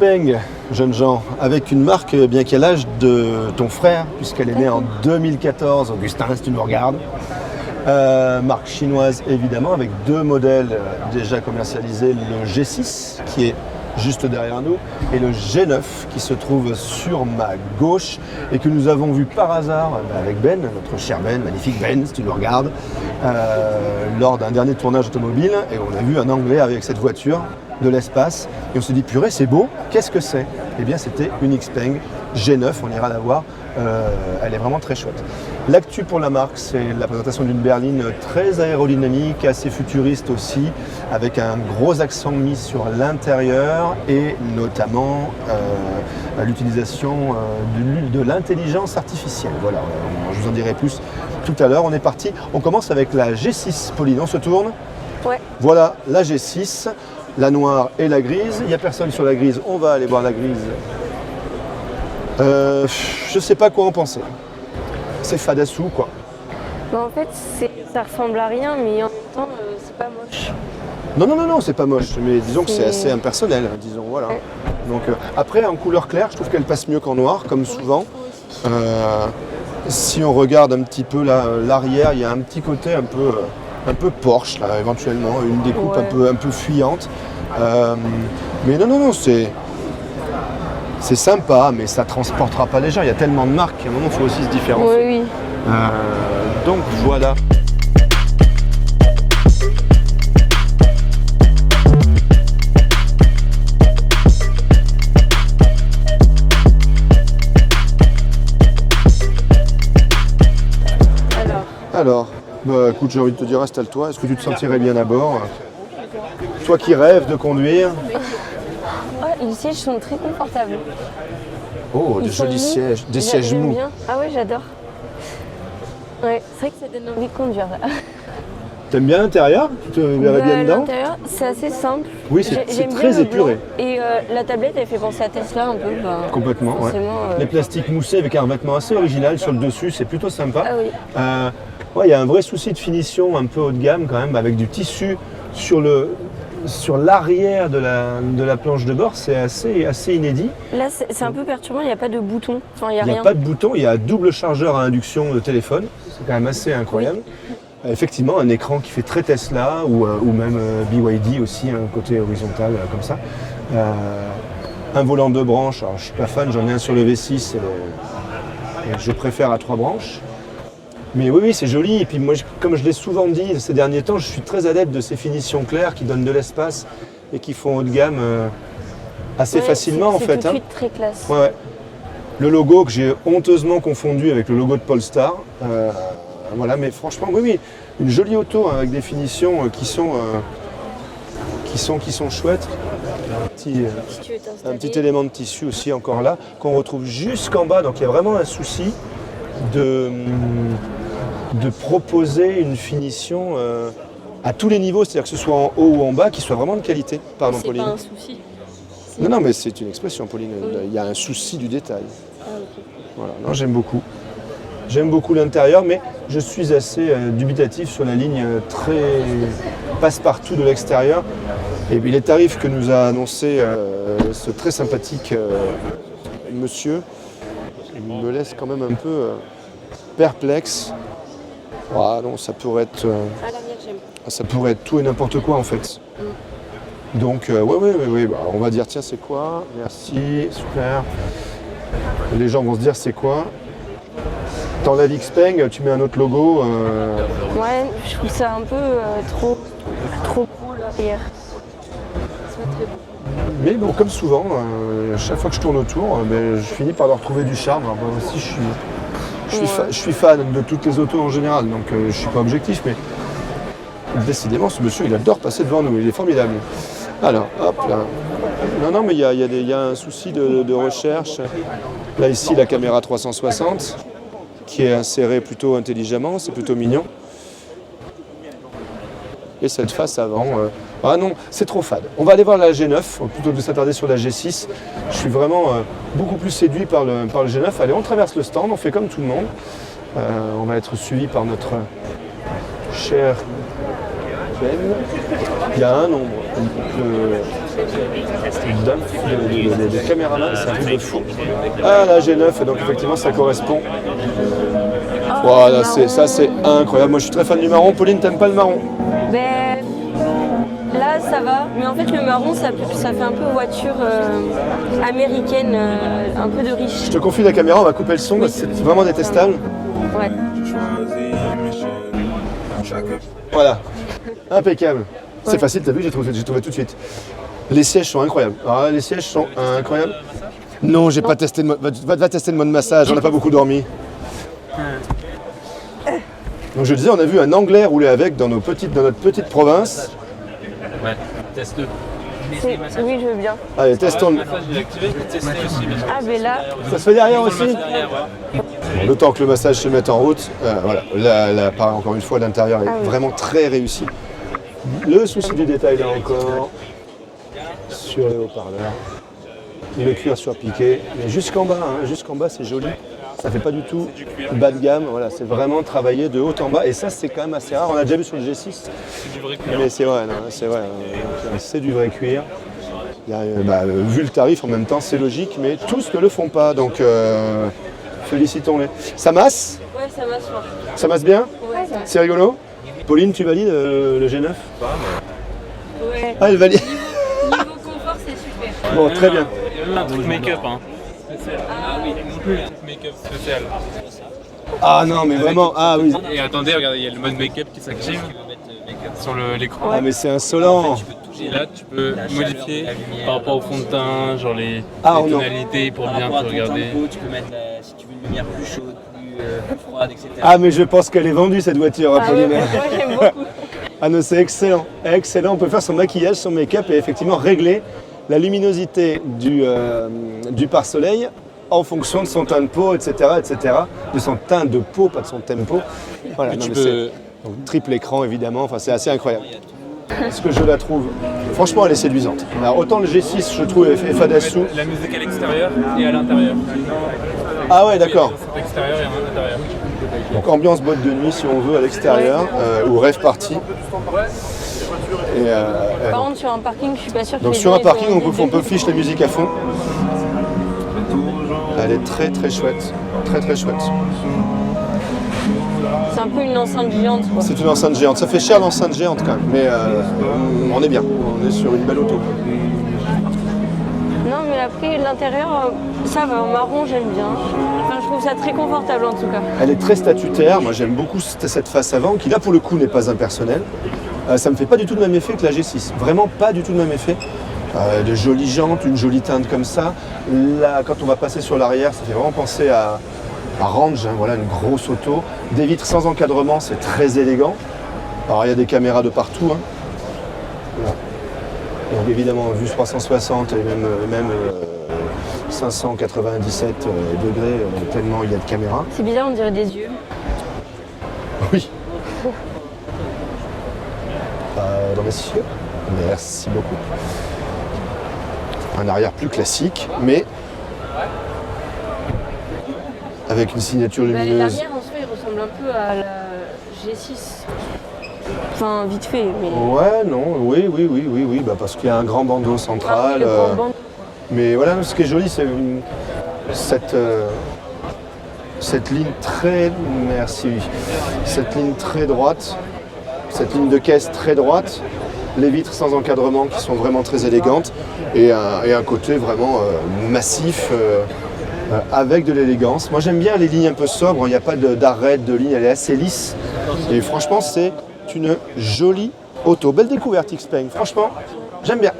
Xpeng, jeunes gens, avec une marque bien qui a l'âge de ton frère, puisqu'elle est née en 2014, Augustin, si tu nous regardes. Marque chinoise évidemment, avec deux modèles déjà commercialisés, le G6 qui est juste derrière nous et le G9 qui se trouve sur ma gauche et que nous avons vu par hasard avec Ben, notre cher Ben, magnifique Ben si tu le regardes, lors d'un dernier tournage automobile, et on a vu un Anglais avec cette voiture de l'espace et on s'est dit purée c'est beau, qu'est-ce que c'est? Eh bien c'était une Xpeng G9, on ira la voir, elle est vraiment très chouette. L'actu pour la marque, c'est la présentation d'une berline très aérodynamique, assez futuriste aussi, avec un gros accent mis sur l'intérieur et notamment l'utilisation de l'intelligence artificielle. Voilà, je vous en dirai plus tout à l'heure. On est parti, on commence avec la G6, Pauline, on se tourne? Ouais. Voilà la G6, la noire et la grise. Il n'y a personne sur la grise, on va aller voir la grise. Je sais pas quoi en penser. C'est fadassou quoi. Bah, en fait, ça ressemble à rien, mais en même temps, c'est pas moche. Non, c'est pas moche, mais disons que c'est assez impersonnel, disons, voilà. Ouais. Donc après, en couleur claire, je trouve qu'elle passe mieux qu'en noir, comme souvent. Si on regarde un petit peu l'arrière, il y a un petit côté un peu Porsche, là, éventuellement, une découpe un peu fuyante. Mais non, c'est sympa, mais ça transportera pas les gens. Il y a tellement de marques qu'à un moment, il faut aussi se différencier. Oui. Donc voilà. Alors, écoute, j'ai envie de te dire, installe-toi. Est-ce que tu te sentirais bien à bord? Toi qui rêves de conduire. Les sièges sont très confortables. Oh, des jolis sièges, des sièges mous. Bien. Ah ouais, j'adore. Ouais, c'est vrai que ça donne envie de conduire. Là. T'aimes bien l'intérieur? Tu te verrais bien dedans? L'intérieur, c'est assez simple. Oui, c'est très épuré. Et la tablette, elle fait penser à Tesla un peu. Complètement, ouais. Les plastiques moussés avec un revêtement assez original sur le dessus, c'est plutôt sympa. Ah oui. Il y a un vrai souci de finition un peu haut de gamme quand même, avec du tissu sur l'arrière de la planche de bord, c'est assez inédit. Là, c'est un peu perturbant, il n'y a pas de bouton. Enfin, il n'y a rien. Pas de bouton, il y a double chargeur à induction de téléphone. C'est quand même assez incroyable. Oui. Effectivement, un écran qui fait très Tesla ou même BYD aussi, un côté horizontal comme ça. Un volant 2 branches, alors je suis pas fan, j'en ai un sur le V6 et je préfère à 3 branches. Mais oui, c'est joli. Et puis moi, comme je l'ai souvent dit ces derniers temps, je suis très adepte de ces finitions claires qui donnent de l'espace et qui font haut de gamme assez facilement en fait. C'est tout de suite très classe. Ouais. Le logo que j'ai honteusement confondu avec le logo de Polestar. Voilà, mais franchement, oui, une jolie auto avec des finitions qui sont chouettes. Un petit élément de tissu aussi encore là, qu'on retrouve jusqu'en bas. Donc il y a vraiment un souci de proposer une finition à tous les niveaux, c'est-à-dire que ce soit en haut ou en bas, qui soit vraiment de qualité. Pardon, Pauline. C'est pas un souci. Non, mais c'est une expression, Pauline. Il y a un souci du détail. Ah, ok. Voilà, non, j'aime beaucoup. J'aime beaucoup l'intérieur, mais je suis assez dubitatif sur la ligne très passe-partout de l'extérieur. Et puis les tarifs que nous a annoncé ce très sympathique monsieur me laissent quand même un peu perplexe. Ah non, ça pourrait être tout et n'importe quoi en fait. Donc oui, on va dire tiens c'est quoi? Merci, super. Les gens vont se dire c'est quoi? T'enlèves Xpeng, tu mets un autre logo. Ouais, je trouve ça un peu trop cool hier. C'est pas très beau. Mais bon, comme souvent, chaque fois que je tourne autour, je finis par leur trouver du charme. Alors, moi aussi, je suis fan de toutes les autos en général, donc je suis pas objectif, mais décidément, ce monsieur, il adore passer devant nous, il est formidable. Alors, hop là. Non, mais il y a un souci de recherche. Là, ici, la caméra 360, qui est insérée plutôt intelligemment, c'est plutôt mignon. Et cette face avant, ah non, c'est trop fade. On va aller voir la G9, plutôt que de s'attarder sur la G6. Je suis vraiment beaucoup plus séduit par le G9. Allez, on traverse le stand, on fait comme tout le monde. On va être suivi par notre cher Ben. Il y a un nombre. des caméramans, c'est un truc de fou. Ah la G9, donc effectivement ça correspond. Voilà, ça c'est incroyable. Moi je suis très fan du marron. Pauline, t'aimes pas le marron? Ben, là ça va, mais en fait le marron ça fait un peu voiture américaine, un peu de riche. Je te confie la caméra, on va couper le son, parce que c'est vraiment détestable. Ouais. Voilà, impeccable. C'est facile, t'as vu, j'ai trouvé tout de suite. Les sièges sont incroyables. Alors là, les sièges sont incroyables. Non, j'ai pas testé va tester le mode massage, on n'a pas beaucoup dormi. Donc je disais, on a vu un Anglais rouler avec dans notre petite province. Ouais, teste-le. Oui, je veux bien. Allez, testons. Ah, mais là, Ça se fait derrière aussi. Bon, le temps que le massage se mette en route, voilà, pareil, encore une fois, l'intérieur est vraiment très réussi. Le souci du détail là encore, sur les haut-parleurs, le cuir surpiqué, mais jusqu'en bas c'est joli. Ça fait pas du tout bas de gamme, voilà, c'est vraiment travaillé de haut en bas et ça c'est quand même assez rare. On a déjà vu sur le G6. C'est du vrai cuir. Mais c'est vrai, c'est du vrai cuir. Il y a, vu le tarif en même temps, c'est logique, mais tous ne le font pas, donc félicitons-les. Ça masse? ouais, ça va soir. Ça masse bien? Ouais, ça C'est rigolo? Pauline, tu valides le G9? Ouais. Ah, elle valide. Niveau confort, c'est super. Bon, très bien. Il y a même un truc make-up, hein. Spécial. Ah oui, non plus, un truc make-up spécial. Ah non, mais vraiment, ah oui. Et attendez, regardez, il y a le mode make-up qui s'active sur l'écran. Ah mais c'est insolent. Et là, tu peux modifier par rapport au fond de teint, genre les Ah, non. tonalités pour Par bien rapport à te ton regarder. tempo, tu peux mettre, si tu veux une lumière plus chaude, plus froide, etc. Ah mais je pense qu'elle est vendue cette voiture, Ah Pauline. ouais, moi j'aime beaucoup. Ah non, c'est excellent. Excellent, on peut faire son maquillage, son make-up et effectivement régler la luminosité du pare-soleil en fonction de son teint de peau, etc., de son teint de peau, pas de son tempo. Voilà, non, mais c'est donc, triple écran évidemment, enfin, c'est assez incroyable. Parce que je la trouve, franchement, elle est séduisante. Alors, autant le G6, je trouve, est fadassou. La musique à l'extérieur et à l'intérieur. Ah ouais, d'accord. À l'extérieur et à l'intérieur. Donc ambiance boîte de nuit si on veut à l'extérieur, ou rêve party. Et, Par contre, sur un parking, je suis pas sûre que donc les sur un gens, parking, ils ont on peut fiche la musique à fond. Elle est très très chouette, très très chouette. C'est un peu une enceinte géante, quoi. C'est une enceinte géante. Ça fait cher l'enceinte géante quand même, mais on est bien. On est sur une belle auto. Non, mais après, l'intérieur, ça va. En marron, j'aime bien. Enfin, je trouve ça très confortable, en tout cas. Elle est très statutaire. Moi, j'aime beaucoup cette face avant, qui là pour le coup n'est pas impersonnelle. Ça me fait pas du tout le même effet que la G6. Vraiment pas du tout le même effet. De jolies jantes, une jolie teinte comme ça. Là, quand on va passer sur l'arrière, ça fait vraiment penser à Range, hein, voilà, une grosse auto. Des vitres sans encadrement, c'est très élégant. Alors il y a des caméras de partout. Hein. Voilà. Donc évidemment, vue 360 et même 597 degrés, tellement il y a de caméras. C'est bizarre, on dirait des yeux. Oui. Dans mes yeux. Merci beaucoup. Un arrière plus classique, mais avec une signature lumineuse. L'arrière, en soi, il ressemble un peu à la G6. Enfin, vite fait, mais... Ouais, non, oui, bah parce qu'il y a un grand bandeau central. le grand bandeau. Mais voilà, ce qui est joli, c'est cette ligne très... Merci. Cette ligne très droite, cette ligne de caisse très droite, les vitres sans encadrement qui sont vraiment très élégantes et un côté vraiment massif avec de l'élégance. Moi j'aime bien les lignes un peu sobres, il n'y a pas d'arête de ligne, elle est assez lisse et franchement c'est une jolie auto. Belle découverte Xpeng, franchement j'aime bien.